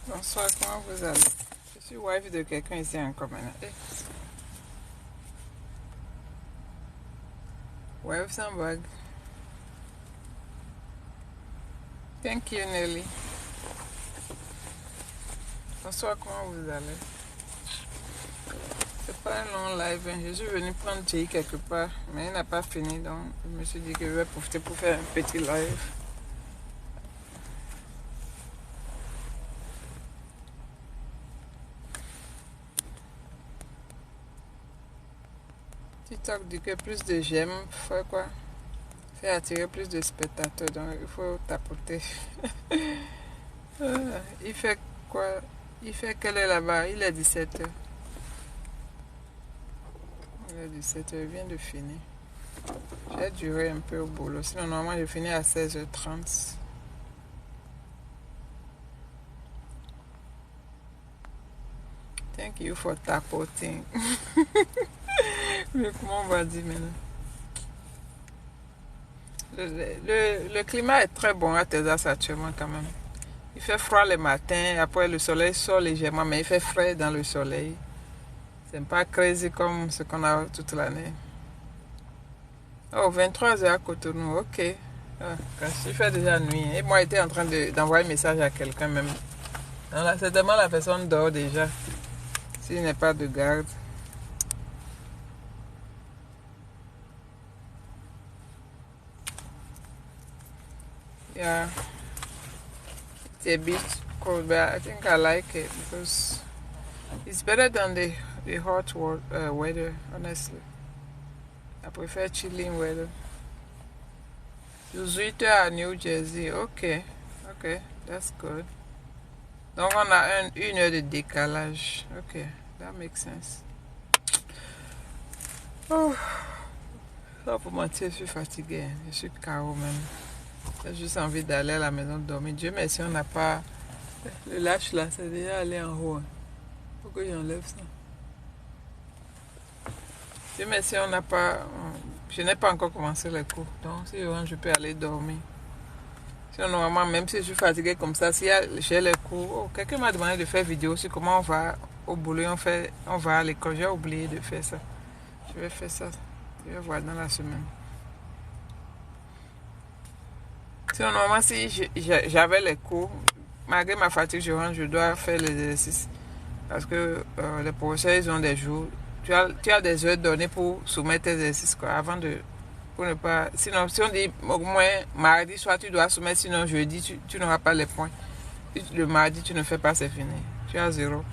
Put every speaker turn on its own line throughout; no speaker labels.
Bonsoir, comment vous allez? Je suis wife de quelqu'un ici encore maintenant. Wife some bag. Thank you, Nelly. Bonsoir, comment vous allez? C'est pas un long live. Je suis venue prendre Jay quelque part, mais il n'a pas fini, donc je me suis dit que je vais profiter pour faire un petit live. TikTok dit que plus de j'aime, fait quoi? Fait attirer plus de spectateurs, donc il faut tapoter. Il fait quoi? Il fait quelle est là-bas? Il est 17h. Il est 17h, il vient de finir. J'ai duré un peu au boulot, sinon normalement je finis à 16h30. Thank you for tapoting. Mais comment on va dire maintenant? Le climat est très bon à Texas actuellement quand même. Il fait froid le matin, après le soleil sort légèrement, mais il fait frais dans le soleil. C'est pas crazy comme ce qu'on a toute l'année. Oh, 23h à Cotonou, ok. Ah, il fait déjà nuit. Et moi, j'étais en train d'envoyer un message à quelqu'un même. Certainement, la personne dort déjà. S'il n'est pas de garde. Yeah. It's a bit cold, but I think I like it because it's better than the hot weather, honestly. I prefer chilling weather. 18h à New Jersey, ok. Ok, that's good. Donc on a une heure de décalage. Ok, that makes sense. Oh, ça pour mentir, je suis fatiguée. Je suis KO même. J'ai juste envie d'aller à la maison dormir. Dieu merci, on n'a pas... Le lâche là, c'est déjà allé en haut. Faut que j'enlève ça. Dieu merci, on n'a pas... Je n'ai pas encore commencé les cours. Donc si je peux aller dormir. Sinon, normalement, même si je suis fatiguée comme ça, si j'ai les cours... Oh, quelqu'un m'a demandé de faire vidéo sur comment on va au boulot. On va à l'école. J'ai oublié de faire ça. Je vais faire ça. Je vais voir dans la semaine. Sinon, normalement, si j'avais les cours, malgré ma fatigue, je dois faire les exercices. Parce que les professeurs, ils ont des jours. Tu as des heures données pour soumettre tes exercices, quoi, avant de... Pour ne pas... Sinon, si on dit au moins mardi soir, tu dois soumettre, sinon jeudi, tu n'auras pas les points. Le mardi, tu ne fais pas, c'est fini. Tu as 0.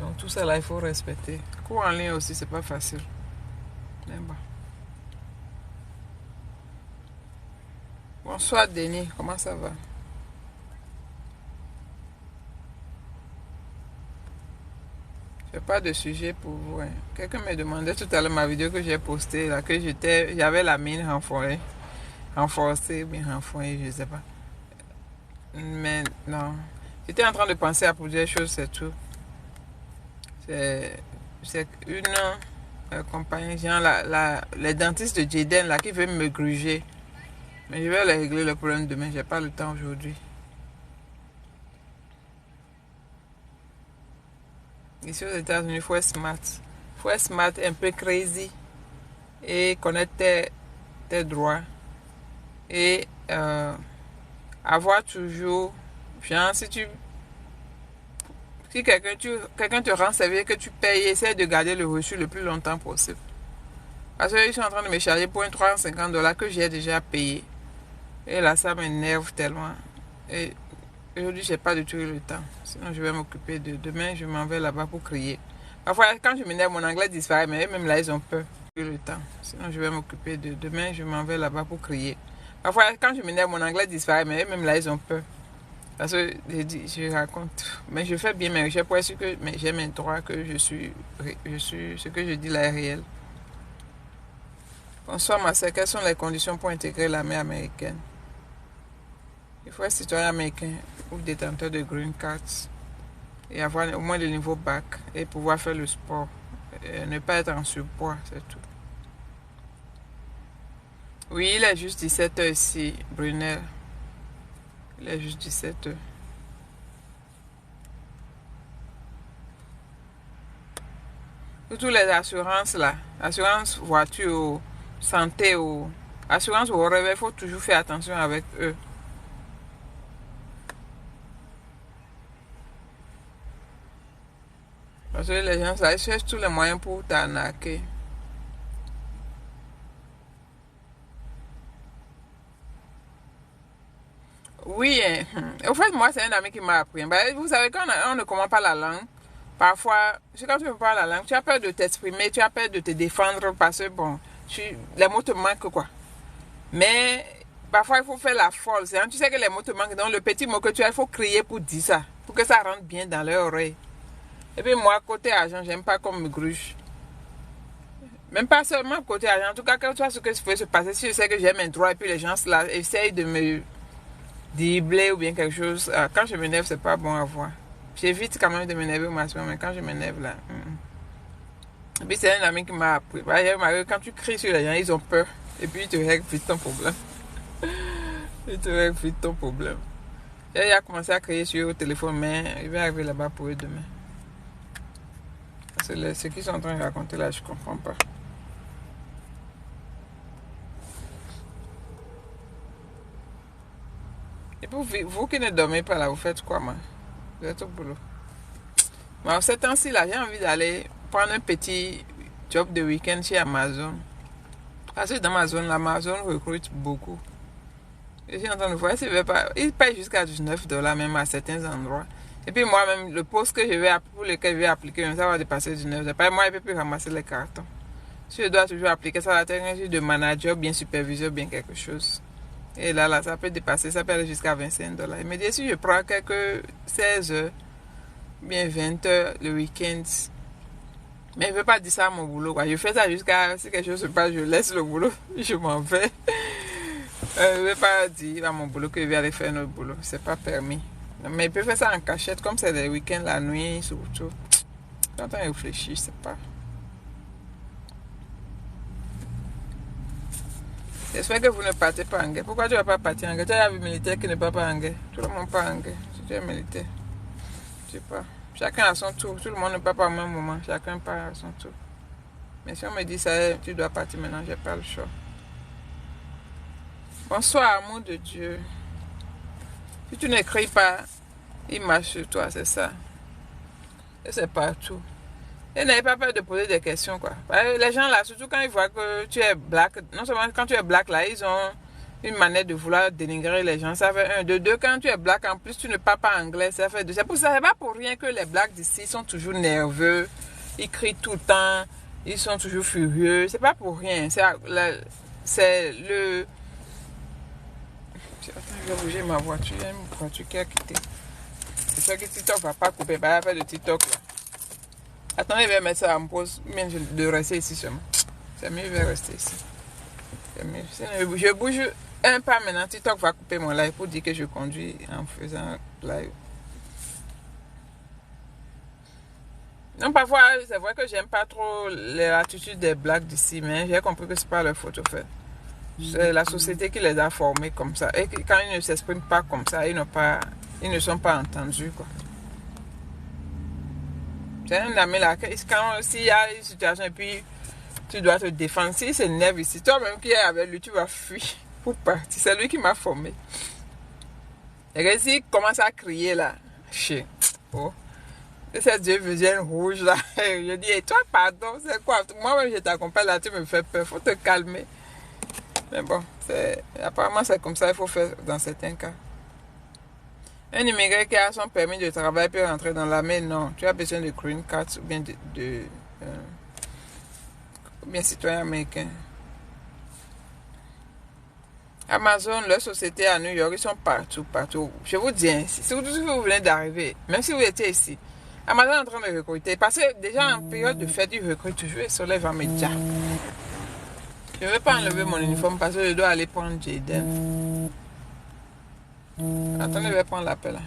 Donc, tout ça, là, il faut respecter. Cours en ligne aussi, c'est pas facile. Mais bon. Bonsoir, Denis. Comment ça va? Je n'ai pas de sujet pour vous. Hein. Quelqu'un me demandait tout à l'heure ma vidéo que j'ai postée, là, que j'avais la mine renforcée, bien renforcée, je ne sais pas. Mais non. J'étais en train de penser à plusieurs choses, c'est tout. C'est une compagnie, genre les dentistes de Jaden là, qui veulent me gruger. Mais je vais régler le problème demain, j'ai pas le temps aujourd'hui. Ici aux États-Unis, il faut être smart. Il faut être smart, un peu crazy. Et connaître tes droits. Et avoir toujours... Genre, si quelqu'un te rend service que tu payes, essaie de garder le reçu le plus longtemps possible. Parce qu'ils sont en train de me charger pour un $350 que j'ai déjà payé. Et là, ça m'énerve tellement. Et aujourd'hui, j'ai pas du tout eu le temps. Sinon, je vais m'occuper de... Demain, je m'en vais là-bas pour crier. Parfois, quand je m'énerve, mon anglais disparaît, mais même là, ils ont peur. J'ai eu le temps. Sinon, je vais m'occuper de... Demain, je m'en vais là-bas pour crier. Parfois, quand je m'énerve, mon anglais disparaît, mais même là, ils ont peur. Parce que je raconte. Mais je fais bien mes recherches pour être sûr que j'ai mes droits, que je suis... Ce que je dis là est réel. Bonsoir, ma sœur. Quelles sont les conditions pour intégrer l'armée américaine? Il faut être citoyen américain ou détenteur de green cards et avoir au moins le niveau bac et pouvoir faire le sport. Et ne pas être en surpoids, c'est tout. Oui, il est juste 17h ici, Brunel. Il est juste 17h. Toutes les assurances là, assurance voiture, santé, assurance au réveil, il faut toujours faire attention avec eux. Parce que les gens, ça, ils cherchent tous les moyens pour t'arnaquer. Oui, hein. Au fait, moi, c'est un ami qui m'a appris. Ben, vous savez, quand on ne comprend pas la langue, parfois, c'est quand tu ne parles pas la langue, tu as peur de t'exprimer, tu as peur de te défendre parce que, bon, les mots te manquent, quoi. Mais parfois, il faut faire la folle. Hein. Tu sais que les mots te manquent. Donc, le petit mot que tu as, il faut crier pour dire ça, pour que ça rentre bien dans leur oreille. Et puis, moi, côté argent, j'aime pas qu'on me gruge. Même pas seulement côté argent. En tout cas, quand tu vois ce que peut se passer, si je sais que j'ai mes droits et puis les gens là, essayent de me dribbler ou bien quelque chose, quand je m'énerve, c'est pas bon à voir. J'évite quand même de m'énerver au maximum, mais quand je m'énerve là. Et puis c'est un ami qui m'a appris. Bah, quand tu cries sur les gens, ils ont peur. Et puis ils te règlent vite ton problème. Ils te règlent vite ton problème. Il a commencé à crier sur le téléphone, mais il va arriver là-bas pour eux demain. Ce qu'ils sont en train de raconter là, je comprends pas. Et puis vous qui ne dormez pas là, vous faites quoi, moi? Vous êtes au boulot. Bon, ces temps-ci là, j'ai envie d'aller prendre un petit job de week-end chez Amazon. Parce que dans ma zone, l'Amazon recrute beaucoup. Je suis en train de voir s'il veut pas. Il paye jusqu'à 19 dollars même à certains endroits. Et puis moi-même, le poste que pour lequel je vais appliquer, ça va dépasser 19 dollars. Moi, je ne peux plus ramasser les cartons. Si je dois toujours appliquer, ça va être un de manager, bien superviseur, bien quelque chose. Et là, ça peut dépasser, ça peut aller jusqu'à 25 dollars. Il me dit, si je prends quelques 16 heures, bien 20 heures le week-end, mais je ne veux pas dire ça à mon boulot, quoi. Je fais ça jusqu'à, si quelque chose se passe, je laisse le boulot, je m'en vais. Je ne vais pas dire à mon boulot que je vais aller faire notre boulot. C'est pas permis. Mais il peut faire ça en cachette, comme c'est les week-ends, la nuit, surtout. Quand on réfléchit, je sais pas. J'espère que vous ne partez pas en guerre. Pourquoi tu ne vas pas partir en guerre? Tu as vu militaire qui ne part pas en guerre. Tout le monde part en guerre. Si tu es militaire, je sais pas. Chacun a son tour. Tout le monde ne part pas au même moment. Chacun part à son tour. Mais si on me dit ça, tu dois partir maintenant, j'ai pas le choix. Bonsoir, amour de Dieu. Si tu n'écris pas, il marche sur toi, c'est ça. Et c'est partout. Et n'ayez pas peur de poser des questions, quoi. Les gens là, surtout quand ils voient que tu es black, non seulement quand tu es black là, ils ont une manière de vouloir dénigrer les gens. Ça fait un. De deux, quand tu es black, en plus tu ne parles pas anglais, ça fait deux. C'est pour ça, c'est pas pour rien que les blacks d'ici sont toujours nerveux. Ils crient tout le temps. Ils sont toujours furieux. C'est pas pour rien. C'est le. Attends, je vais bouger ma voiture. Il y a une voiture qui a quitté. C'est ça que TikTok va pas couper. Pas faire de TikTok là. Attendez, je vais mettre ça en pause. Mais de rester ici seulement. C'est mieux, je vais rester ici. C'est mieux. Sinon, je bouge un pas maintenant. TikTok va couper mon live pour dire que je conduis en faisant live. Non, parfois, c'est vrai que j'aime pas trop l'attitude des blacks d'ici, mais j'ai compris que c'est pas leur faute au fait. C'est la société qui les a formés comme ça. Et quand ils ne s'expriment pas comme ça, ils ne sont pas entendus, quoi. C'est un ami là, s'il y a une situation et puis tu dois te défendre, s'il s'énerve ici, toi-même qui es avec lui, tu vas fuir pour partir. C'est lui qui m'a formé. Et s'il commence à crier là, oh, que ses yeux deviennent rouges là, je dis, et toi, pardon, c'est quoi? Moi-même, je t'accompagne là, tu me fais peur, faut te calmer. Mais bon, apparemment, c'est comme ça, il faut faire dans certains cas. Un immigré qui a son permis de travail peut rentrer dans l'armée, non. Tu as besoin de green card ou bien ou bien citoyen américain. Amazon, leur société à New York, ils sont partout, partout. Je vous dis, surtout si vous venez d'arriver, même si vous étiez ici, Amazon est en train de recruter. Parce que déjà en période de fête, ils recrutent toujours et soleil va me dire. Je ne vais pas enlever mon uniforme parce que je dois aller prendre Jaden. Attendez, je vais prendre l'appel.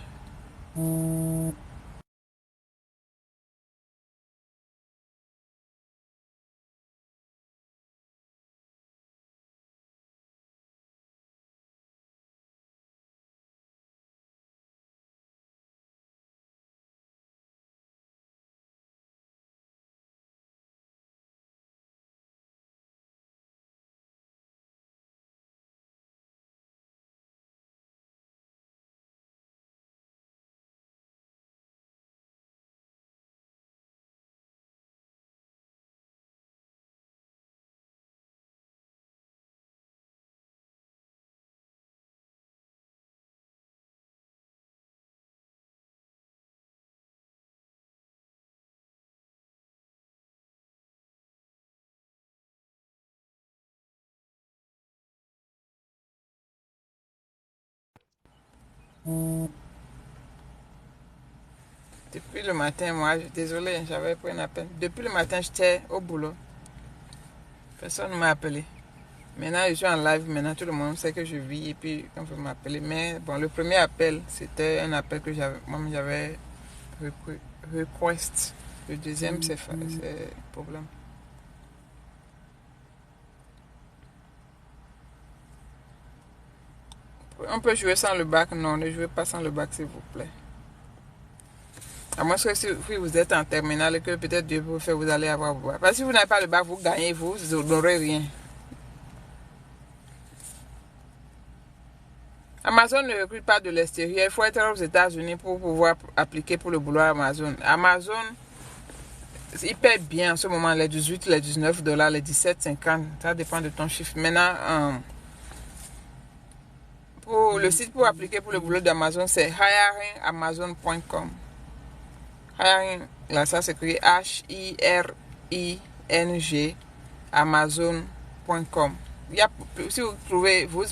Depuis le matin, moi, désolé, j'avais pris un appel. Depuis le matin, j'étais au boulot. Personne ne m'a appelé. Maintenant, je suis en live. Maintenant, tout le monde sait que je vis et puis on peut m'appeler. Mais bon, le premier appel, c'était un appel que j'avais request. Le deuxième, c'est problème. On peut jouer sans le bac? Non, ne jouez pas sans le bac, s'il vous plaît. À moins que si vous êtes en terminale et que peut-être Dieu vous fait, vous allez avoir vos bac. Parce que si vous n'avez pas le bac, vous gagnez, vous n'aurez rien. Amazon ne recrute pas de l'extérieur. Il faut être aux États-Unis pour pouvoir appliquer pour le boulot à Amazon. Amazon, il paie bien en ce moment les 18, les 19 dollars, les 17,50. Ça dépend de ton chiffre. Maintenant, pour le site pour appliquer pour le boulot d'Amazon, c'est hiringamazon.com. Hiring, là, ça s'écrit Hiring Amazon.com. Si vous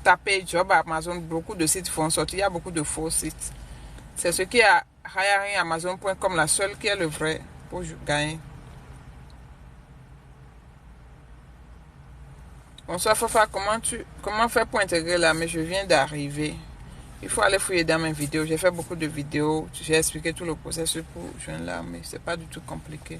tapez job à Amazon, beaucoup de sites vont sortir. Il y a beaucoup de faux sites. C'est ce qui est à hiringamazon.com, la seule qui est le vrai pour gagner. Bonsoir Fafa, comment faire pour intégrer là? Mais je viens d'arriver. Il faut aller fouiller dans mes vidéos. J'ai fait beaucoup de vidéos. J'ai expliqué tout le processus pour joindre l'armée. C'est pas du tout compliqué.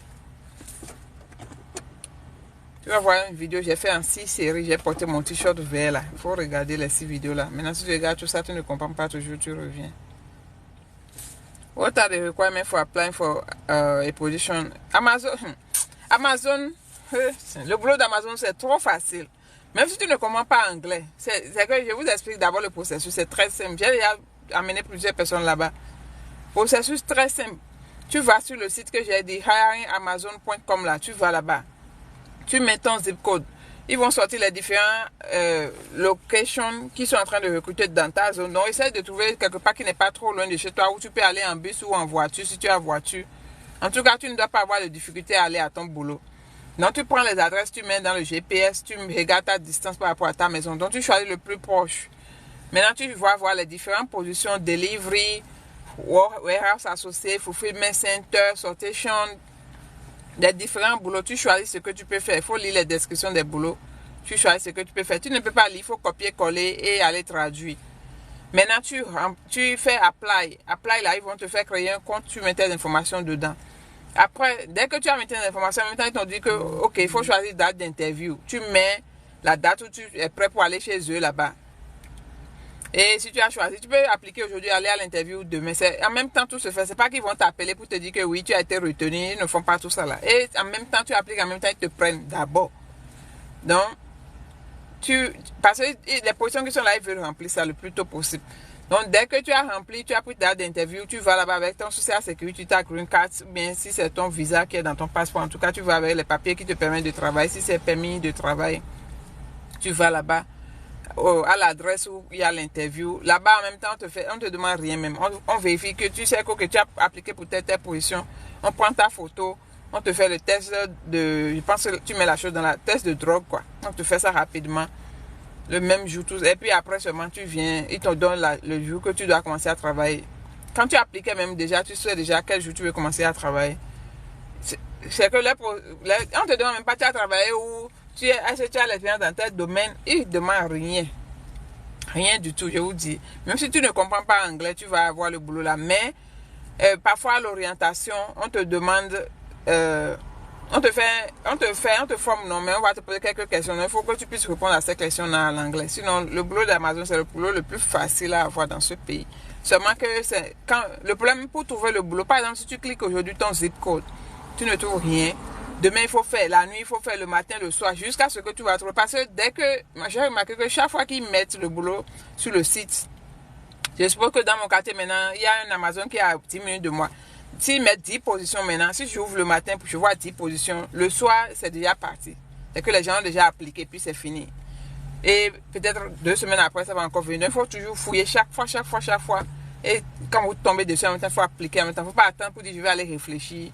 Tu vas voir une vidéo. J'ai fait en 6 séries. J'ai porté mon t-shirt vert là. Il faut regarder les 6 vidéos là. Maintenant, si tu regardes tout ça, tu ne comprends pas toujours. Tu reviens. What are the requirements for applying for a position? Amazon, le boulot d'Amazon, c'est trop facile. Même si tu ne comprends pas anglais, c'est que je vous explique d'abord le processus. C'est très simple. J'ai déjà amené plusieurs personnes là-bas. Processus très simple. Tu vas sur le site que j'ai dit, hiringamazon.com là. Tu vas là-bas. Tu mets ton zip code. Ils vont sortir les différents locations qui sont en train de recruter dans ta zone. Donc, essaye de trouver quelque part qui n'est pas trop loin de chez toi où tu peux aller en bus ou en voiture si tu as voiture. En tout cas, tu ne dois pas avoir de difficulté à aller à ton boulot. Donc, tu prends les adresses, tu mets dans le GPS, tu regardes ta distance par rapport à ta maison. Donc, tu choisis le plus proche. Maintenant, tu vas voir les différentes positions: delivery, warehouse associé, fulfillment center, sortation, des différents boulots. Tu choisis ce que tu peux faire. Il faut lire les descriptions des boulots. Tu choisis ce que tu peux faire. Tu ne peux pas lire, il faut copier-coller et aller traduire. Maintenant, tu fais apply. Apply, là, ils vont te faire créer un compte. Tu mets tes informations dedans. Après, dès que tu as mis tes informations, maintenant ils t'ont dit que, ok, il faut choisir date d'interview. Tu mets la date où tu es prêt pour aller chez eux là-bas. Et si tu as choisi, tu peux appliquer aujourd'hui, aller à l'interview demain. En même temps, tout se fait. C'est pas qu'ils vont t'appeler pour te dire que oui, tu as été retenu. Ils ne font pas tout ça là. Et en même temps, tu appliques, en même temps, ils te prennent d'abord. Donc, parce que les positions qui sont là, ils veulent remplir ça le plus tôt possible. Donc, dès que tu as rempli, tu as pris ta date d'interview, tu vas là-bas avec ton social security, ta green card, bien si c'est ton visa qui est dans ton passeport. En tout cas, tu vas avec les papiers qui te permettent de travailler. Si c'est permis de travail, tu vas là-bas à l'adresse où il y a l'interview. Là-bas, en même temps, on te demande rien même. On vérifie que tu sais que tu as appliqué pour telle position. On prend ta photo, on te fait le test je pense que tu mets la chose dans la test de drogue, quoi. On te fait ça rapidement. Le même jour, tout. Et puis après seulement, tu viens, ils te donnent le jour que tu dois commencer à travailler. Quand tu appliques même déjà, tu sais déjà quel jour tu veux commencer à travailler. C'est que on te demande même pas tu as travaillé ou est-ce que tu as l'expérience dans tel domaine. Ils ne demandent rien. Rien du tout, je vous dis. Même si tu ne comprends pas anglais, tu vas avoir le boulot là. Mais parfois à l'orientation, on te demande... on te forme, non, mais on va te poser quelques questions. Il faut que tu puisses répondre à ces questions en anglais. Sinon, le boulot d'Amazon, c'est le boulot le plus facile à avoir dans ce pays. Seulement que le problème pour trouver le boulot, par exemple, si tu cliques aujourd'hui ton zip code, tu ne trouves rien. Demain, il faut faire la nuit, il faut faire le matin, le soir, jusqu'à ce que tu vas trouver. Parce que j'ai remarqué que chaque fois qu'ils mettent le boulot sur le site, je suppose que dans mon quartier maintenant, il y a un Amazon qui est à 10 minutes de moi. S'ils mettent 10 positions maintenant, si j'ouvre le matin, je vois 10 positions, le soir, c'est déjà parti. C'est que les gens ont déjà appliqué, puis c'est fini. Et peut-être 2 semaines après, ça va encore venir. Il faut toujours fouiller chaque fois. Et quand vous tombez dessus, en même temps, il faut appliquer en même temps. Il ne faut pas attendre pour dire je vais aller réfléchir.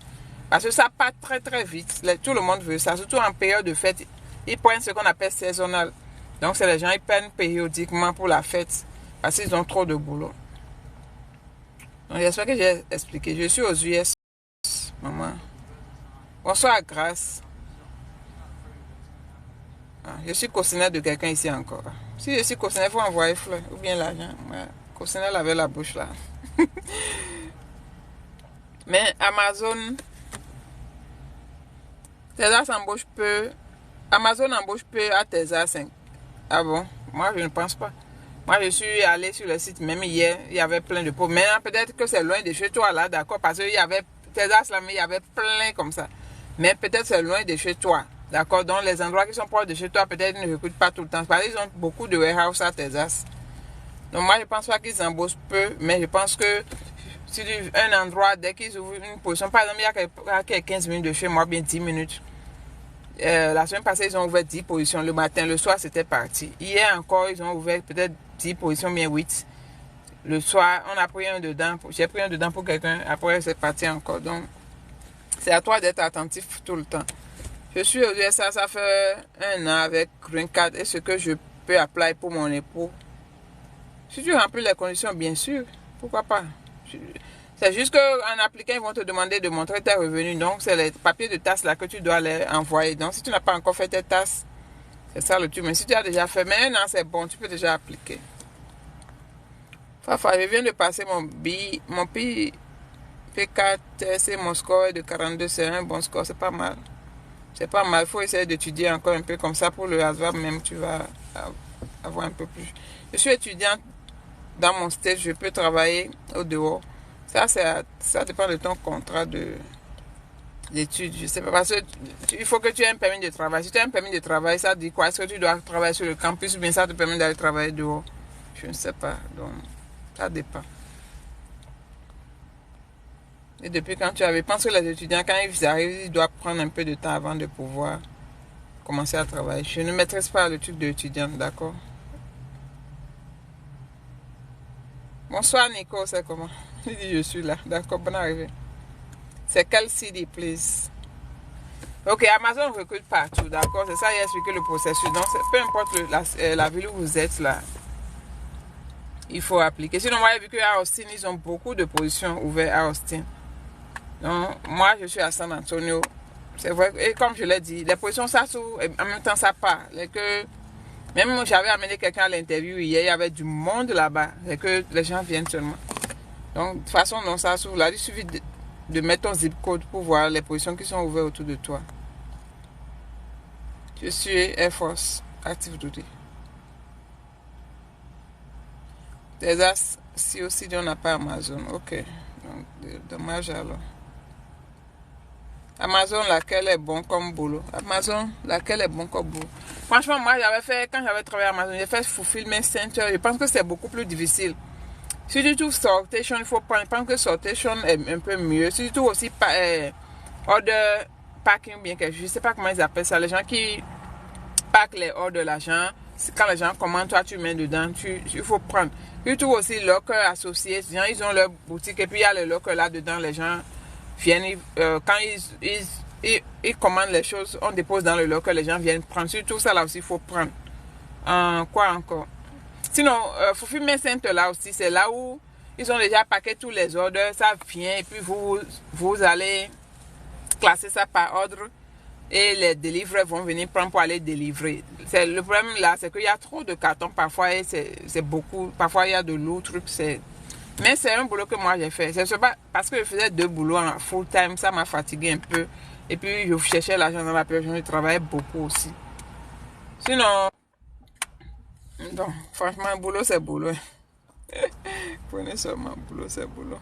Parce que ça part très très vite. Tout le monde veut ça. Surtout en période de fête, ils prennent ce qu'on appelle saisonnal. Donc c'est les gens qui prennent périodiquement pour la fête. Parce qu'ils ont trop de boulot. Donc, j'espère que j'ai expliqué. Je suis aux US, maman. Bonsoir, Grâce. Ah, je suis cocinaire de quelqu'un ici encore. Si je suis cocinaire, il faut envoyer fleur ou bien l'argent. Ouais, cocinaire avec la bouche là. Mais Amazon, Tesla s'embauche peu. Amazon embauche peu à Tesla 5. Ah bon? Moi, je ne pense pas. Moi, je suis allé sur le site, même hier, il y avait plein de pots. Maintenant, peut-être que c'est loin de chez toi, là, d'accord? Parce qu'il y avait Tesla, mais il y avait plein comme ça. Mais peut-être c'est loin de chez toi, d'accord? Donc, les endroits qui sont proches de chez toi, peut-être ils ne recrutent pas tout le temps. Parce qu'ils ont beaucoup de warehouse à Texas. Donc, moi, je ne pense pas qu'ils embauchent peu, mais je pense que si un endroit, dès qu'ils ouvrent une position, par exemple, il y a 15 minutes de chez moi, bien 10 minutes. La semaine passée, ils ont ouvert 10 positions. Le matin, le soir, c'était parti. Hier encore, ils ont ouvert peut-être 10 positions, bien 8. Le soir, on a pris un dedans. J'ai pris un dedans pour quelqu'un. Après, c'est parti encore. Donc, c'est à toi d'être attentif tout le temps. Je suis aux USA, ça fait 1 an avec Green Card. Est-ce que je peux appeler pour mon époux? Si tu remplis les conditions, bien sûr. Pourquoi pas? C'est juste qu'en appliquant, ils vont te demander de montrer tes revenus. Donc, c'est les papiers de taxes là que tu dois les envoyer. Donc, si tu n'as pas encore fait tes taxes, c'est ça le truc. Mais si tu as déjà fait, mais 1 an, c'est bon, tu peux déjà appliquer. Fafa, je viens de passer mon P4, c'est mon score de 42, c'est un bon score, c'est pas mal. C'est pas mal, il faut essayer d'étudier encore un peu comme ça pour le hasard même, tu vas avoir un peu plus. Je suis étudiante dans mon stage, je peux travailler au dehors. Ça dépend de ton contrat d'études. Je sais pas, parce que il faut que tu aies un permis de travail. Si tu as un permis de travail, ça dit quoi? Est-ce que tu dois travailler sur le campus ou bien ça te permet d'aller travailler dehors? Je ne sais pas. Donc, ça dépend. Et depuis quand tu avais, je pense que les étudiants, quand ils arrivent, ils doivent prendre un peu de temps avant de pouvoir commencer à travailler. Je ne maîtrise pas le truc d'étudiant, d'accord? Bonsoir Nico, c'est comment? Il dit je suis là, d'accord, bonne arrivée. C'est quel CD, please? Ok, Amazon recrute partout, d'accord? C'est ça, il a expliqué le processus. Donc, peu importe la ville où vous êtes là, il faut appliquer. Sinon, moi, j'ai vu qu'à Austin, ils ont beaucoup de positions ouvertes à Austin. Donc, moi, je suis à San Antonio. C'est vrai, et comme je l'ai dit, les positions, ça s'ouvre, et en même temps, ça part. Même moi, j'avais amené quelqu'un à l'interview hier, il y avait du monde là-bas. C'est que les gens viennent seulement. Donc, de toute façon, non, ça s'ouvre là. Il suffit de mettre ton zip code pour voir les positions qui sont ouvertes autour de toi. Je suis Air Force, Active Duty. Texas, si aussi on n'a pas Amazon. Ok. Donc, dommage alors. Amazon, laquelle est bon comme boulot? Amazon, laquelle est bon comme boulot? Franchement, moi, quand j'avais travaillé à Amazon, j'ai fait Fulfillment Center. Je pense que c'est beaucoup plus difficile. Si tu trouves sortation, il faut prendre. Je pense que sortation est un peu mieux. Si tu trouves aussi order packing, bien que je ne sais pas comment ils appellent ça. Les gens qui packent les ordres de l'argent, quand les gens commandent, toi tu mets dedans, il faut prendre. Tu trouves aussi locker associés. Les gens, ils ont leur boutique et puis il y a le locker là-dedans. Les gens viennent, quand ils commandent les choses, on dépose dans le locker, les gens viennent prendre. Surtout ça là aussi, il faut prendre. Quoi encore? Sinon, Fulfillment Center là aussi, c'est là où ils ont déjà packé tous les ordres, ça vient et puis vous allez classer ça par ordre et les délivreurs vont venir prendre pour aller délivrer. Le problème là, c'est qu'il y a trop de cartons parfois et c'est beaucoup. Parfois il y a de lourds trucs, mais c'est un boulot que moi j'ai fait. C'est pas parce que je faisais 2 boulots en full time, ça m'a fatigué un peu. Et puis je cherchais l'argent dans la période, je travaillais beaucoup aussi. Sinon, donc, franchement, boulot c'est boulot. Prenez seulement boulot c'est boulot.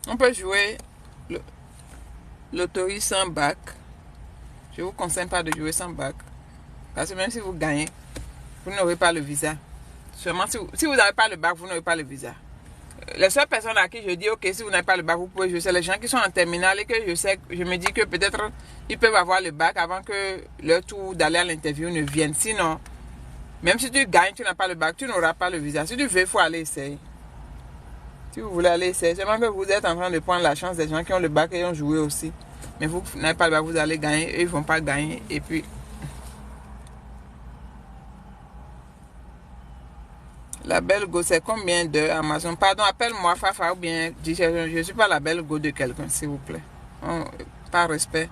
On peut jouer l'autorie sans bac. Je ne vous conseille pas de jouer sans bac. Parce que même si vous gagnez, vous n'aurez pas le visa. Seulement si vous n'avez pas le bac, vous n'aurez pas le visa. Les seules personnes à qui je dis, ok, si vous n'avez pas le bac, vous pouvez jouer. C'est les gens qui sont en terminale et que je me dis que peut-être ils peuvent avoir le bac avant que leur tour d'aller à l'interview ne vienne. Sinon, même si tu gagnes, tu n'as pas le bac, tu n'auras pas le visa. Si tu veux, il faut aller essayer. Si vous voulez aller essayer, seulement que vous êtes en train de prendre la chance des gens qui ont le bac et ont joué aussi. Mais vous n'avez pas le bac, vous allez gagner, eux ils ne vont pas gagner. Et puis, La Belle Go, c'est combien de Amazon? Pardon, appelle-moi Fafa ou bien dis je ne suis pas la Belle Go de quelqu'un, s'il vous plaît. Par respect,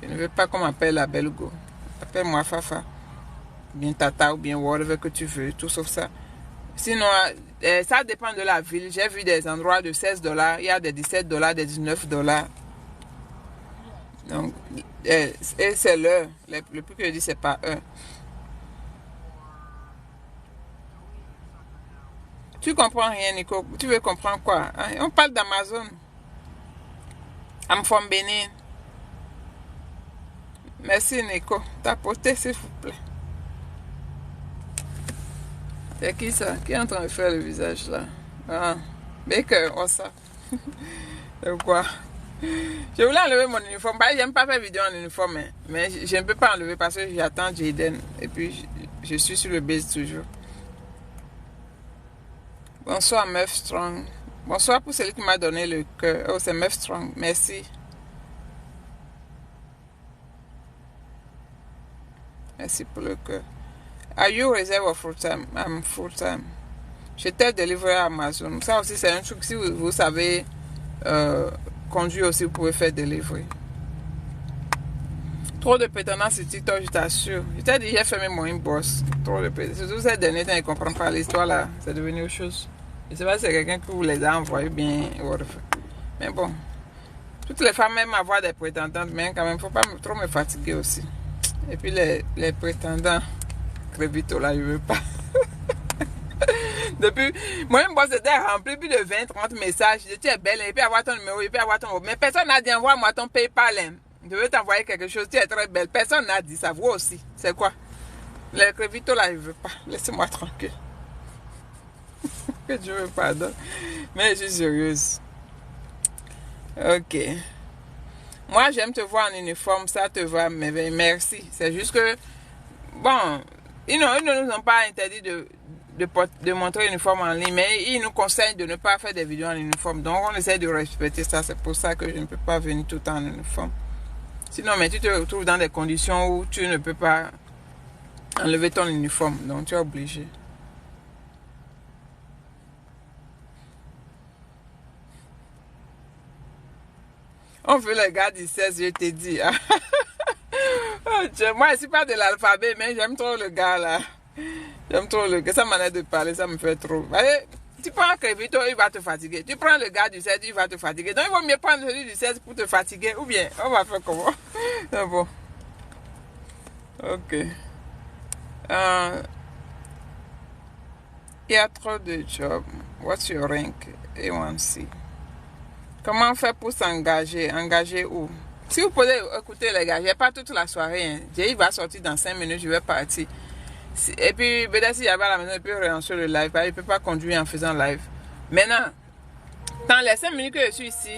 je ne veux pas qu'on m'appelle la Belle Go. Appelle-moi Fafa, bien Tata ou bien whatever que tu veux, tout sauf ça. Sinon, ça dépend de la ville. J'ai vu des endroits de 16 $, il y a des 17 $, des 19 $. Donc, et c'est l'heure. Le plus que je dis, c'est pas heure. Tu comprends rien, Nico? Tu veux comprendre quoi? Hein? On parle d'Amazon. I'm from Benin. Merci, Nico. Tapotez, s'il vous plaît. C'est qui ça? Qui est en train de faire le visage là? Ah, Baker, oh ça. C'est quoi? Je voulais enlever mon uniforme. J'aime pas faire vidéo en uniforme, mais je ne peux pas enlever parce que j'attends Jaden. Et puis, je suis sur le base toujours. Bonsoir, Meuf Strong. Bonsoir pour celui qui m'a donné le cœur. Oh, c'est Meuf Strong. Merci. Merci pour le cœur. Are you reserve or full time? I'm full time. Je t'ai délivré à Amazon. Ça aussi, c'est un truc. Si vous savez conduire aussi, vous pouvez faire délivrer. Trop de prétendants sur TikTok, je t'assure. Je t'ai dit, j'ai fermé mon inbox. Trop de prétendants. Surtout ces derniers temps, ils ne comprennent pas l'histoire là. C'est devenu autre chose. Je ne sais pas si c'est quelqu'un qui vous les a envoyés bien. Mais bon. Toutes les femmes aiment avoir des prétendantes, mais quand même, il ne faut pas trop me fatiguer aussi. Et puis les prétendants, Crébito là, je ne veux pas. Depuis, mon inbox était rempli plus de 20-30 messages. Je dis, tu es belle, et puis avoir ton numéro, et puis avoir ton... Mais personne n'a dit, envoie-moi ton PayPal. Je veux t'envoyer quelque chose, tu es très belle. Personne n'a dit ça, vous aussi. C'est quoi? Les Crébito là, je ne veux pas. Laissez-moi tranquille. Que Dieu me pardonne. Mais je suis sérieuse. Ok. Moi, j'aime te voir en uniforme, ça te va, mais merci. C'est juste que, bon, ils ne nous ont pas interdit de montrer l'uniforme en ligne, mais ils nous conseillent de ne pas faire des vidéos en uniforme. Donc, on essaie de respecter ça. C'est pour ça que je ne peux pas venir tout le temps en uniforme. Sinon, mais tu te retrouves dans des conditions où tu ne peux pas enlever ton uniforme. Donc, tu es obligé. On veut le gars du 16, je t'ai dit. Oh, moi, je ne suis pas de l'alphabet, mais j'aime trop le gars là. J'aime trop le gars. Sa manière de parler, ça me fait trop. Allez, tu prends Crébito, il va te fatiguer. Tu prends le gars du 16, il va te fatiguer. Donc, il vaut mieux prendre celui du 16 pour te fatiguer. Ou bien, on va faire comment? C'est bon. Ok. Il y a trop de jobs. What's your rank? A1C. Comment faire pour s'engager? Engager où? Si vous pouvez écouter les gars, j'ai pas toute la soirée. Hein. Jay va sortir dans 5 minutes, je vais partir. Et puis, peut-être s'il y avait à la maison, il peut relancer le live. Il ne peut pas conduire en faisant live. Maintenant, dans les 5 minutes que je suis ici,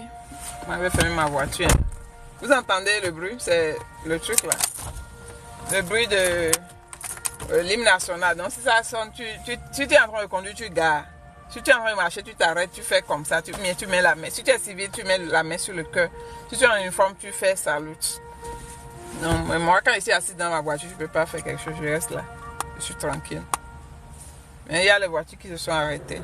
je vais fermer ma voiture. Vous entendez le bruit? C'est le truc là. Le bruit de l'hymne national. Donc, si ça sonne, tu es en train de conduire, tu gares. Si tu es en train de marcher, tu t'arrêtes, tu fais comme ça, tu mets la main. Si tu es civil, tu mets la main sur le cœur. Si tu es en uniforme, tu fais salut. Non, mais moi, quand je suis assis dans ma voiture, je ne peux pas faire quelque chose, je reste là. Je suis tranquille. Mais il y a les voitures qui se sont arrêtées.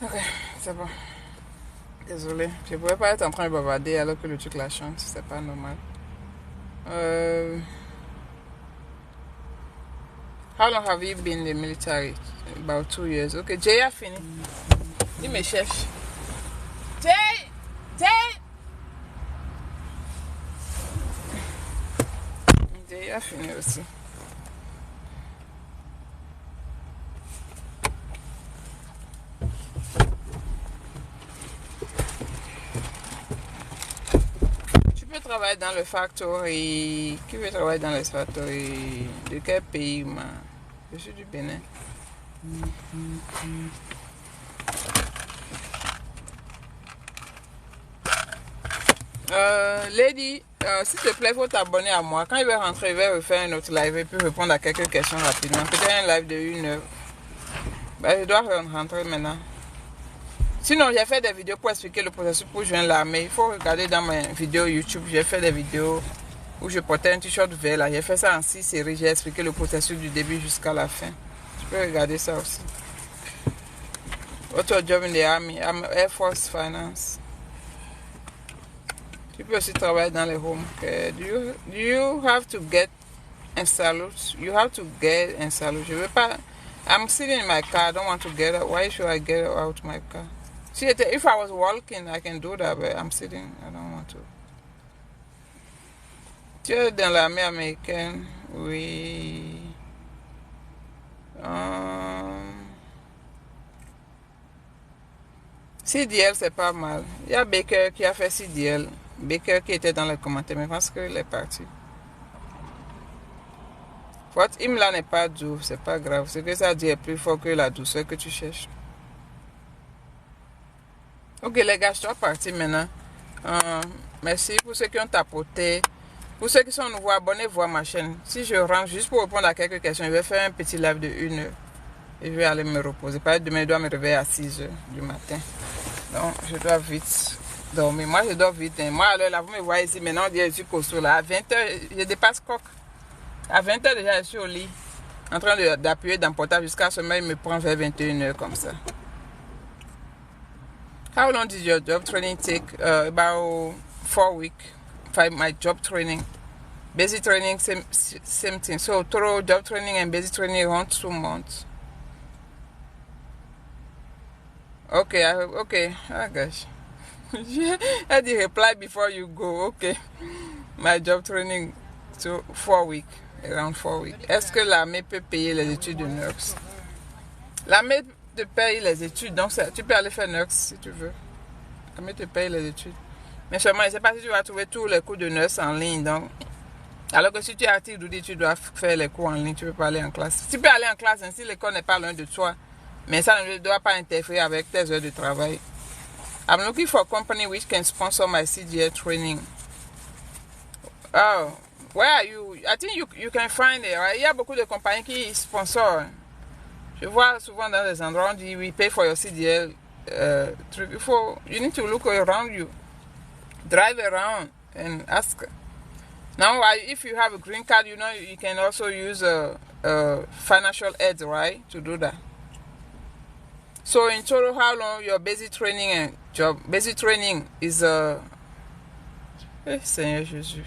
Ok, c'est bon. Désolée, je ne pouvais pas être en train de bavarder alors que le truc la chante, c'est pas normal. How long have you been in the military? About 2 years. Ok, Jay a fini. Il me cherche. Jay! Jay! Jay a fini aussi. Tu peux travailler dans le factory. Qui veut travailler dans les factories? De quel pays, ma? Je suis du Bénin. Lady, s'il te plaît, il faut t'abonner à moi. Quand il va rentrer, il va refaire un autre live et puis répondre à quelques questions rapidement. Peut-être un live de 1 heure. Ben, je dois rentrer maintenant. Sinon, j'ai fait des vidéos pour expliquer le processus pour joindre l'armée. Il faut regarder dans mes vidéos YouTube. J'ai fait des vidéos où je portais un t-shirt vert là. J'ai fait ça en 6 séries. J'ai expliqué le processus du début jusqu'à la fin. Tu peux regarder ça aussi. What's your job in the army? I'm Air Force Finance. Tu peux aussi travailler dans les home care. Do you have to get and salute? You have to get and salute. Je veux pas. I'm sitting in my car. I don't want to get out. Why should I get out my car? See, if I was walking, I can do that, but I'm sitting. I don't want to. Tu es dans l'armée américaine? Oui. CDL, c'est pas mal. Il y a Baker qui a fait CDL. Baker qui était dans les commentaires, mais je pense qu'il est parti. Votre hymne là n'est pas doux, c'est pas grave. Ce que ça dit est plus fort que la douceur que tu cherches. Ok les gars, je dois partir maintenant. Merci pour ceux qui ont tapoté. Pour ceux qui sont nouveaux, abonnez-vous à ma chaîne. Si je rentre juste pour répondre à quelques questions, je vais faire un petit live de 1 heure. Et je vais aller me reposer. Par exemple, demain, je dois me réveiller à 6 heures du matin. Donc, je dois vite dormir. Moi, je dors vite. Moi, alors là, vous me voyez ici, maintenant, je suis costaud là. À 20 heures, je dépasse coq. À 20 heures, déjà, je suis au lit. En train d'appuyer dans le portable jusqu'à ce moment, il me prend vers 21 heures comme ça. How long did your job training take? About 4 weeks. My job training. Basic training, same thing. So, thorough job training and basic training around 2 months. Okay, okay. Oh gosh. I did reply before you go. Okay. My job training to 4 weeks. Around 4 weeks. Est-ce que l'armée peut payer les études de nurse? L'armée te paye les études, donc tu peux aller faire nurse si tu veux. L'armée te paye les études. Mais seulement, je ne sais pas si tu vas trouver tous les cours de nurse en ligne. Donc, alors que si tu es actif, tu dois faire les cours en ligne, tu ne peux pas aller en classe. Tu peux aller en classe, ainsi l'école n'est pas loin de toi. Mais ça ne doit pas interférer avec tes heures de travail. I'm looking for a company which can sponsor my CDL training. Oh, where are you? I think you can find it, right? Il y a beaucoup de compagnies qui sponsorent. Je vois souvent dans les endroits où on dit we pay for your CDL truc. You need to look around you. Drive around and ask. Now, if you have a green card, you know you can also use financial aid, right, to do that. So in total, how long your basic training and job? Basic training is Seigneur Jésus.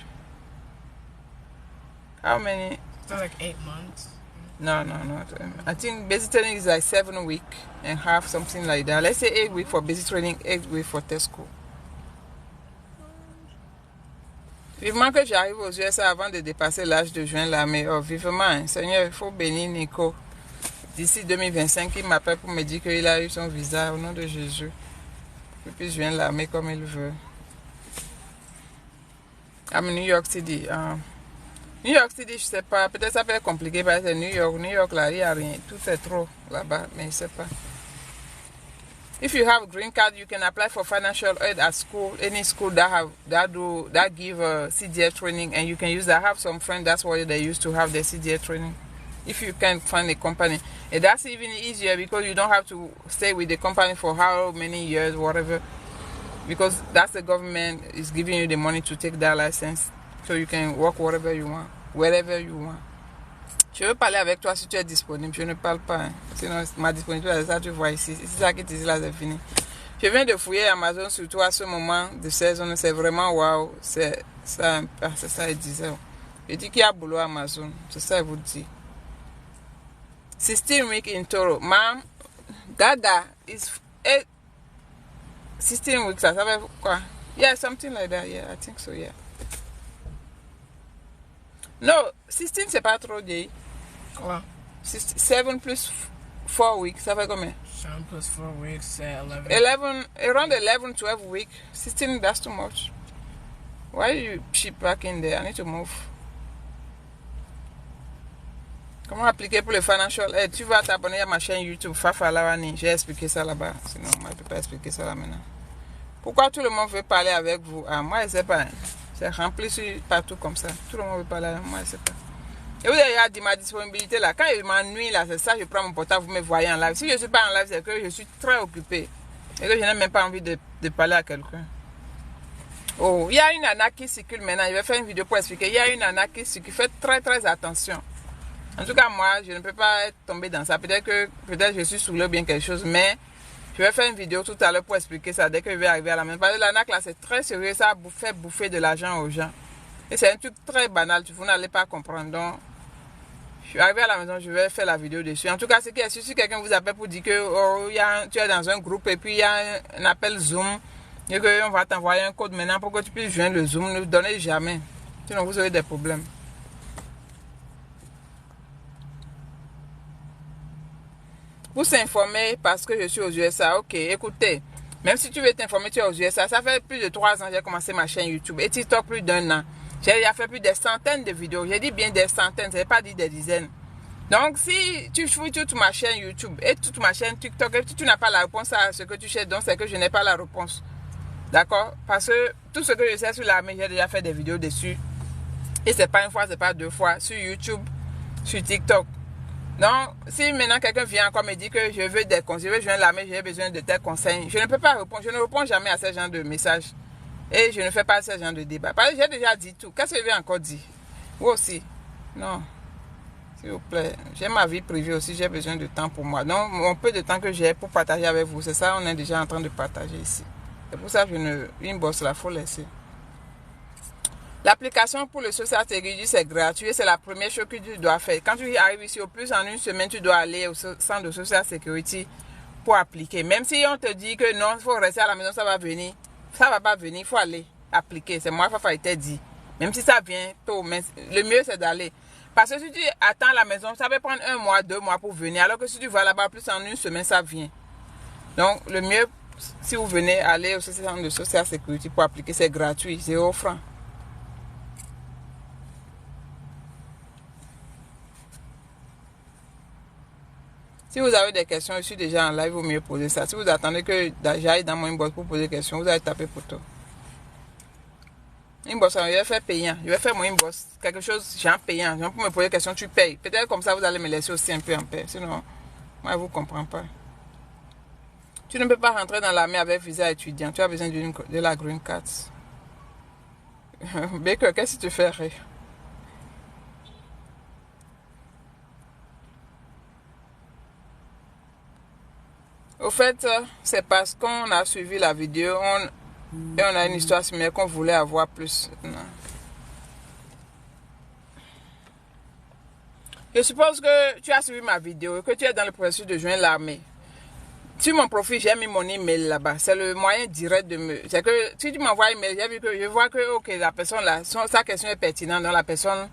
How many?
It's like 8 months.
No. I think basic training is like 7 weeks and half, something like that. Let's say 8 weeks for basic training, 8 weeks for test school. Vivement que j'arrive aux USA avant de dépasser l'âge de joindre l'armée. Oh, vivement, Seigneur, il faut bénir Nico. D'ici 2025, il m'appelle pour me dire qu'il a eu son visa au nom de Jésus. Qu'il puisse joindre l'armée comme il veut. I'm in New York City. New York City, je sais pas. Peut-être ça peut être compliqué parce que New York. New York, là, il n'y a rien. Tout est trop là-bas, mais je sais pas. If you have a green card, you can apply for financial aid at school. Any school that give CDL training, and you can use that. I have some friends, that's what they used to have their CDL training. If you can find a company, and that's even easier because you don't have to stay with the company for how many years, whatever. Because that's the government is giving you the money to take that license, so you can work whatever you want, wherever you want. Je veux parler avec toi si tu es disponible. Je ne parle pas. Hein. Sinon, ma disponibilité, c'est ça tu vois ici. C'est ça qui te dit là, c'est fini. Je viens de fouiller Amazon, surtout à ce moment de saison. C'est vraiment waouh. C'est ça, il disait. Je dis qu'il y a boulot à Amazon. C'est ça, il vous dit. 16 weeks in Toro. Ma'am, Gaga is 16 weeks. Ça veut quoi? Yeah, something like that. Yeah, I think so, yeah. No, 16 c'est pas trop dit.
Quoi?
7 plus 4 weeks, ça fait combien?
7 plus 4 weeks, c'est 11.
11, around 11, 12 weeks. 16, that's too much. Why are you cheap back in there? I need to move. Comment appliquer pour le financial aid? Tu vas t'abonner à ma chaîne YouTube, Fafa Lawani. J'ai expliqué ça là-bas. Sinon, moi, je ne peux pas expliquer ça là maintenant. Pourquoi tout le monde veut parler avec vous? Ah, moi, je ne sais pas. C'est rempli partout comme ça. Tout le monde veut parler avec moi, je ne sais pas. Et vous avez dit ma disponibilité là. Quand je m'ennuie là, c'est ça, je prends mon portable, vous me voyez en live. Si je ne suis pas en live, c'est que je suis très occupée. Et que je n'ai même pas envie de parler à quelqu'un. Oh, il y a une nana qui circule maintenant. Je vais faire une vidéo pour expliquer. Il y a une nana qui circule. Faites très très attention. En tout cas, moi, je ne peux pas tomber dans ça. Peut-être que je suis saoulée ou bien quelque chose, mais je vais faire une vidéo tout à l'heure pour expliquer ça dès que je vais arriver à la maison. Parce que l'arnaque là, c'est très sérieux. Ça fait bouffer de l'argent aux gens. Et c'est un truc très banal. Vous n'allez pas comprendre. Donc, je suis arrivé à la maison, je vais faire la vidéo dessus. En tout cas, c'est que si quelqu'un vous appelle pour dire que oh, tu es dans un groupe et puis il y a un appel Zoom et qu'on va t'envoyer un code maintenant pour que tu puisses joindre le Zoom, ne donnez jamais. Sinon, vous aurez des problèmes. Pour s'informer, parce que je suis aux USA, ok, écoutez, même si tu veux t'informer, tu es aux USA, ça fait plus de 3 ans que j'ai commencé ma chaîne YouTube et TikTok plus d'1 an. J'ai déjà fait plus de centaines de vidéos, j'ai dit bien des centaines, je n'ai pas dit des dizaines. Donc si tu fouilles toute ma chaîne YouTube et toute ma chaîne TikTok et tu n'as pas la réponse à ce que tu cherches, donc c'est que je n'ai pas la réponse. D'accord? Parce que tout ce que je sais sur l'armée, j'ai déjà fait des vidéos dessus. Et c'est pas une fois, c'est pas 2 fois, sur YouTube, sur TikTok. Donc, si maintenant quelqu'un vient encore me dire que je veux des conseils, je veux joindre l'armée, j'ai besoin de tes conseils, je ne peux pas répondre, je ne réponds jamais à ce genre de messages. Et je ne fais pas ce genre de débat. Parce que j'ai déjà dit tout. Qu'est-ce que je vais encore dire? Vous aussi? Non. S'il vous plaît. J'ai ma vie privée aussi, j'ai besoin de temps pour moi. Donc, mon peu de temps que j'ai pour partager avec vous, c'est ça, on est déjà en train de partager ici. C'est pour ça que je ne... Inbox là, il faut laisser. L'application pour le Social Security, c'est gratuit. C'est la première chose que tu dois faire. Quand tu arrives ici, au plus en une semaine, tu dois aller au centre de Social Security pour appliquer. Même si on te dit que non, il faut rester à la maison, ça va venir. Ça ne va pas venir, il faut aller appliquer. C'est moi, Fafa, il t'a dit. Même si ça vient tôt, mais le mieux, c'est d'aller. Parce que si tu attends à la maison, ça va prendre 1 mois, 2 mois pour venir. Alors que si tu vas là-bas, plus en une semaine, ça vient. Donc, le mieux, si vous venez aller au centre de Social Security pour appliquer, c'est gratuit, 0 francs. Si vous avez des questions, je suis déjà en live, il vaut mieux poser ça. Si vous attendez que j'aille dans mon inbox pour poser des questions, vous allez taper pour tout. Inbox, je vais faire payant. Je vais faire mon inbox. Quelque chose, genre payant. Genre pour me poser des questions, tu payes. Peut-être comme ça, vous allez me laisser aussi un peu en paix. Sinon, moi, je ne vous comprends pas. Tu ne peux pas rentrer dans l'armée avec visa étudiant. Tu as besoin de la green card. Baker, qu'est-ce que tu fais rire? Au fait, c'est parce qu'on a suivi la vidéo et on a une histoire similaire qu'on voulait avoir plus. Non. Je suppose que tu as suivi ma vidéo et que tu es dans le processus de joindre l'armée. Sur mon profil, j'ai mis mon email là-bas. C'est le moyen direct de me... C'est que si tu m'envoies un email, j'ai vu que je vois que ok, la personne là, sa question est pertinente. Donc la personne...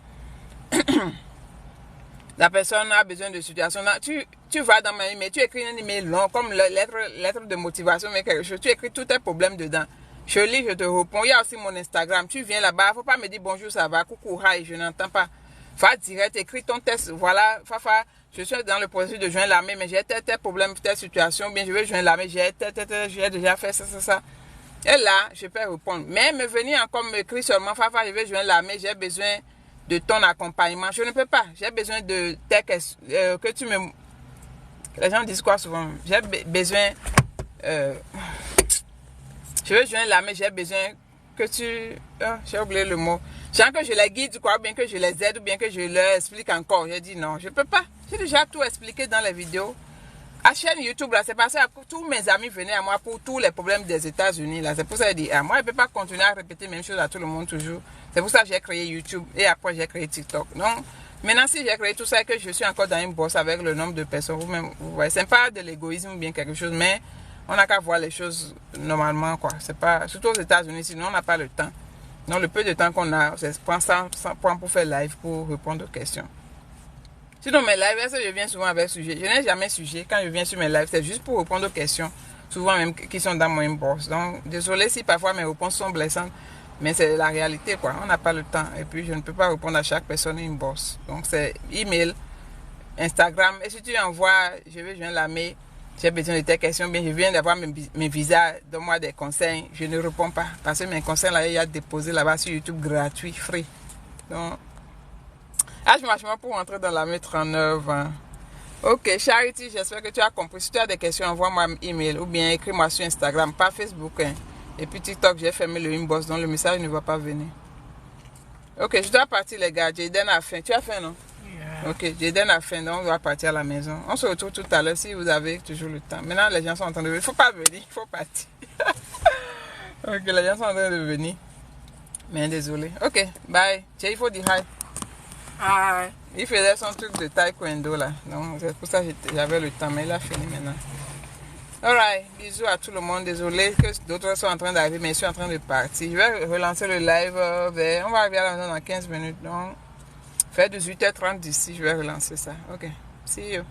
La personne a besoin de situation. Tu vas dans mon email, tu écris un email long, comme lettre de motivation, mais quelque chose. Tu écris tous tes problèmes dedans. Je lis, je te réponds. Il y a aussi mon Instagram. Tu viens là-bas, il ne faut pas me dire bonjour, ça va, coucou, hi, je n'entends pas. Va direct, écris ton test. Voilà, Fafa, je suis dans le processus de joindre l'armée, mais j'ai tel problème, telle situation, bien je vais joindre l'armée, j'ai déjà fait ça. Et là, je peux répondre. Mais me venir encore me écrire seulement, Fafa, je vais joindre l'armée, j'ai besoin de ton accompagnement. Je ne peux pas. J'ai besoin de que tu me... Les gens disent quoi souvent? J'ai besoin... je veux joindre l'armée, j'ai besoin que tu... Ah, j'ai oublié le mot. Genre que je les guide, quoi, ou bien que je les aide, ou bien que je leur explique encore. J'ai dit non, je peux pas. J'ai déjà tout expliqué dans les vidéos. À chaîne YouTube, là, c'est parce que tous mes amis venaient à moi pour tous les problèmes des États-Unis. Là, c'est pour ça que j'ai dit, ah, moi, je ne peux pas continuer à répéter les mêmes choses à tout le monde toujours. C'est pour ça que j'ai créé YouTube et après j'ai créé TikTok. Donc, maintenant, si j'ai créé tout ça et que je suis encore dans une bourse avec le nombre de personnes, vous voyez, c'est pas de l'égoïsme ou bien quelque chose, mais on n'a qu'à voir les choses normalement, quoi. C'est pas, surtout aux États-Unis, sinon on n'a pas le temps. Donc, le peu de temps qu'on a, c'est prendre pour faire live, pour répondre aux questions. Sinon, mes lives, je viens souvent avec sujet. Je n'ai jamais sujet. Quand je viens sur mes lives, c'est juste pour répondre aux questions, souvent même qui sont dans mon inbox. Donc, désolé si parfois mes réponses sont blessantes, mais c'est la réalité, quoi. On n'a pas le temps. Et puis, je ne peux pas répondre à chaque personne inbox. Donc, c'est email, Instagram. Et si tu envoies, je vais joindre la mail, j'ai besoin de tes questions, bien, je viens d'avoir mes visas, donne-moi des conseils. Je ne réponds pas. Parce que mes conseils, là, il y a déposé là-bas sur YouTube gratuit, free. Donc, je marche pour rentrer dans la 39. Hein. Ok, Charity, j'espère que tu as compris. Si tu as des questions, envoie-moi un email ou bien écris-moi sur Instagram, pas Facebook. Hein. Et puis TikTok, j'ai fermé le inbox, donc le message ne va pas venir. Ok, je dois partir, les gars. Jaden a faim. Tu as faim, non?
Yeah.
Ok, Jaden a faim, donc on doit partir à la maison. On se retrouve tout à l'heure si vous avez toujours le temps. Maintenant, les gens sont en train de venir. Il ne faut pas venir, il faut partir. Ok, les gens sont en train de venir. Mais désolé. Ok, bye. Jay, il faut dire hi.
Hi.
Il faisait son truc de taekwondo là. Donc c'est pour ça que j'avais le temps. Mais il a fini maintenant. Alright. Bisous à tout le monde. Désolé que d'autres sont en train d'arriver. Mais je suis en train de partir. Je vais relancer le live vers... On va arriver à la maison dans 15 minutes. Donc, vers 18h30 d'ici, je vais relancer ça. Ok. See you.